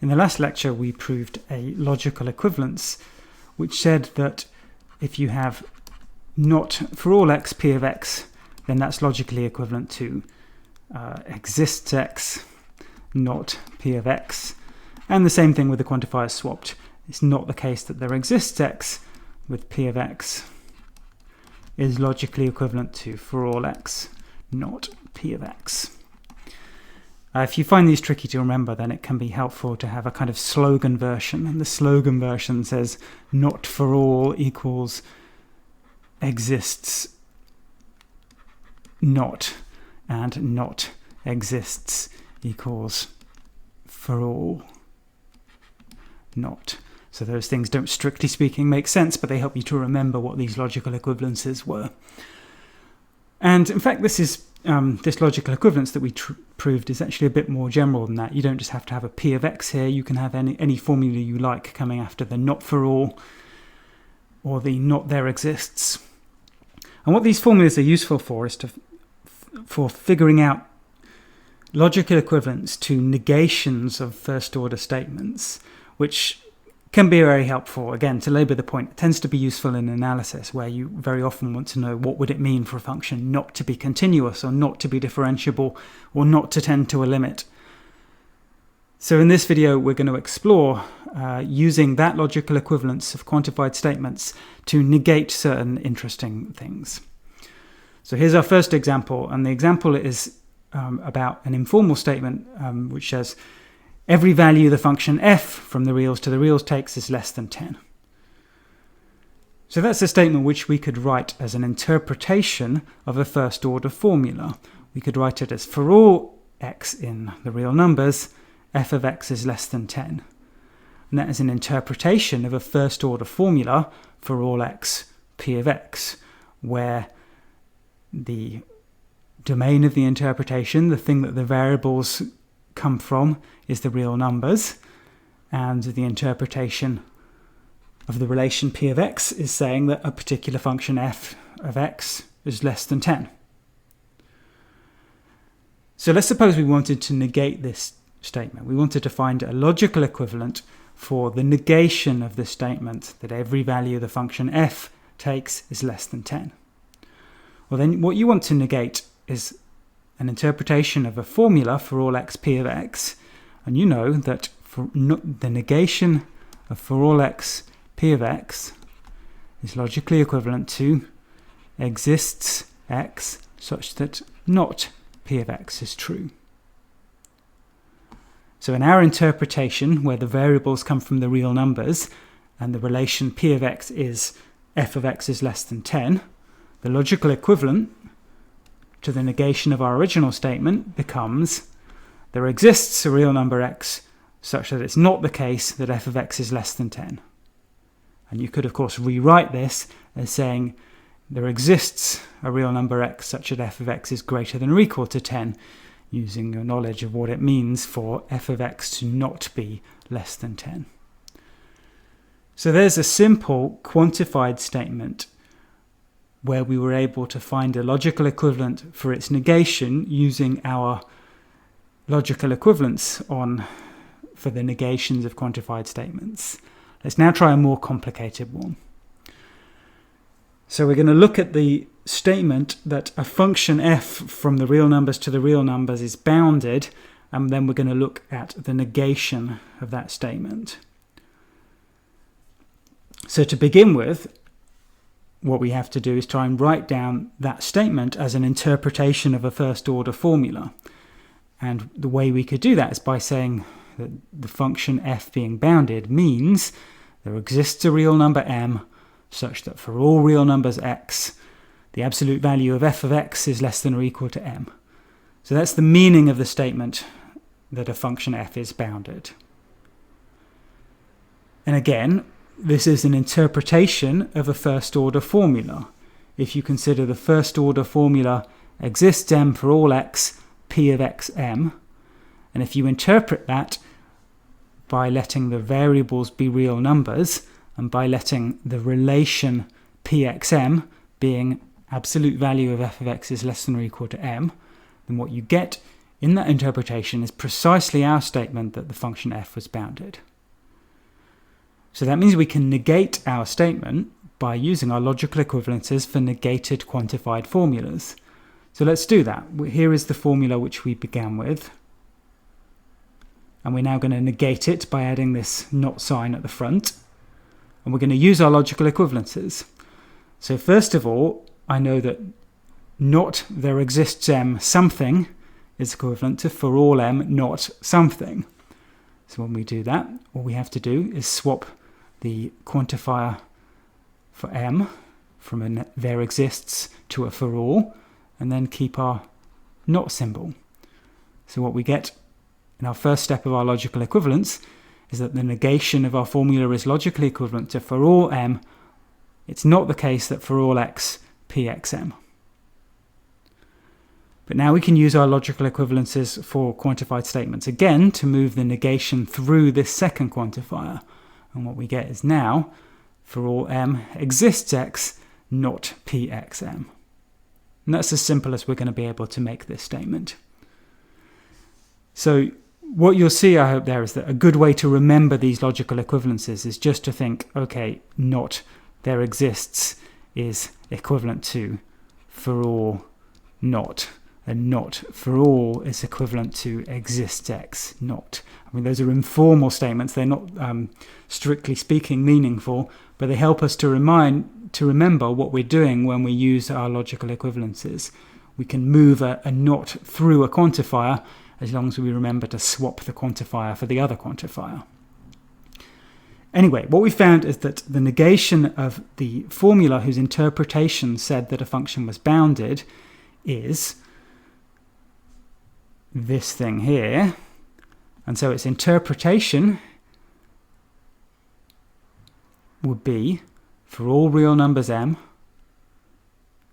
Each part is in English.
In the last lecture, we proved a logical equivalence, which said that if you have not for all x p of x, then that's logically equivalent to exists x, not p of x. And the same thing with the quantifiers swapped. It's not the case that there exists x with p of x is logically equivalent to for all x, not p of x. If you find these tricky to remember, then it can be helpful to have a kind of slogan version. And the slogan version says not for all equals exists not, and not exists equals for all not. So those things don't, strictly speaking, make sense, but they help you to remember what these logical equivalences were. And in fact, this logical equivalence that we proved is actually a bit more general than that. You don't just have to have a p of x here. You can have any formula you like coming after the not for all or the not there exists. And what these formulas are useful for is for figuring out logical equivalence to negations of first order statements, which can be very helpful. Again, to labour the point, it tends to be useful in analysis, where you very often want to know what would it mean for a function not to be continuous, or not to be differentiable, or not to tend to a limit. So in this video, we're going to explore using that logical equivalence of quantified statements to negate certain interesting things. So here's our first example, and the example is about an informal statement which says every value the function f from the reals to the reals takes is less than 10. So that's a statement which we could write as an interpretation of a first order formula. We could write it as for all x in the real numbers, f of x is less than 10. And that is an interpretation of a first order formula for all x p of x, where the domain of the interpretation, the thing that the variables come from, is the real numbers, and the interpretation of the relation p of x is saying that a particular function f of x is less than 10. So let's suppose we wanted to negate this statement. We wanted to find a logical equivalent for the negation of the statement that every value the function f takes is less than 10. Well, then what you want to negate is an interpretation of a formula for all x p of x, and you know that for the negation of for all x p of x is logically equivalent to exists x such that not p of x is true. So in our interpretation, where the variables come from the real numbers and the relation p of x is f of x is less than 10, the logical equivalent to the negation of our original statement becomes there exists a real number x such that it's not the case that f of x is less than 10. And you could, of course, rewrite this as saying there exists a real number x such that f of x is greater than or equal to 10, using your knowledge of what it means for f of x to not be less than 10. So there's a simple quantified statement where we were able to find a logical equivalent for its negation using our logical equivalence for the negations of quantified statements. Let's now try a more complicated one. So we're going to look at the statement that a function f from the real numbers to the real numbers is bounded, and then we're going to look at the negation of that statement. So to begin with, what we have to do is try and write down that statement as an interpretation of a first order formula. And the way we could do that is by saying that the function f being bounded means there exists a real number m such that for all real numbers x, the absolute value of f of x is less than or equal to m. So that's the meaning of the statement that a function f is bounded. And again, this is an interpretation of a first order formula. If you consider the first order formula exists m for all x, p of x m, and if you interpret that by letting the variables be real numbers and by letting the relation pxm being absolute value of f of x is less than or equal to m, then what you get in that interpretation is precisely our statement that the function f was bounded. So that means we can negate our statement by using our logical equivalences for negated quantified formulas. So let's do that. Here is the formula which we began with. And we're now going to negate it by adding this not sign at the front. And we're going to use our logical equivalences. So first of all, I know that not there exists m something is equivalent to for all m not something. So when we do that, all we have to do is swap the quantifier for m from a there exists to a for all, and then keep our not symbol. So what we get in our first step of our logical equivalence is that the negation of our formula is logically equivalent to for all m. It's not the case that for all x, pxm. But now we can use our logical equivalences for quantified statements again to move the negation through this second quantifier. And what we get is now, for all m exists x, not pxm. And that's as simple as we're going to be able to make this statement. So what you'll see, I hope, there is that a good way to remember these logical equivalences is just to think, okay, not there exists is equivalent to for all not, and not for all is equivalent to exists x not. I mean, those are informal statements. They're not, strictly speaking, meaningful, but they help us to remember what we're doing when we use our logical equivalences. We can move a not through a quantifier as long as we remember to swap the quantifier for the other quantifier. Anyway, what we found is that the negation of the formula whose interpretation said that a function was bounded is this thing here. And so its interpretation would be for all real numbers m,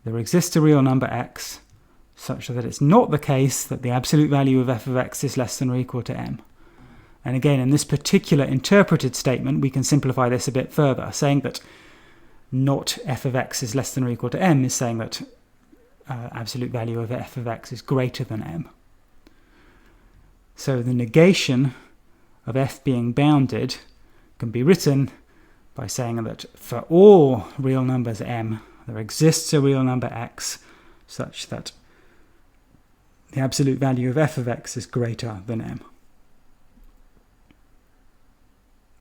there exists a real number x, such that it's not the case that the absolute value of f of x is less than or equal to m. And again, in this particular interpreted statement, we can simplify this a bit further, saying that not f of x is less than or equal to m is saying that absolute value of f of x is greater than m. So the negation of f being bounded can be written by saying that for all real numbers m, there exists a real number x such that the absolute value of f of x is greater than m.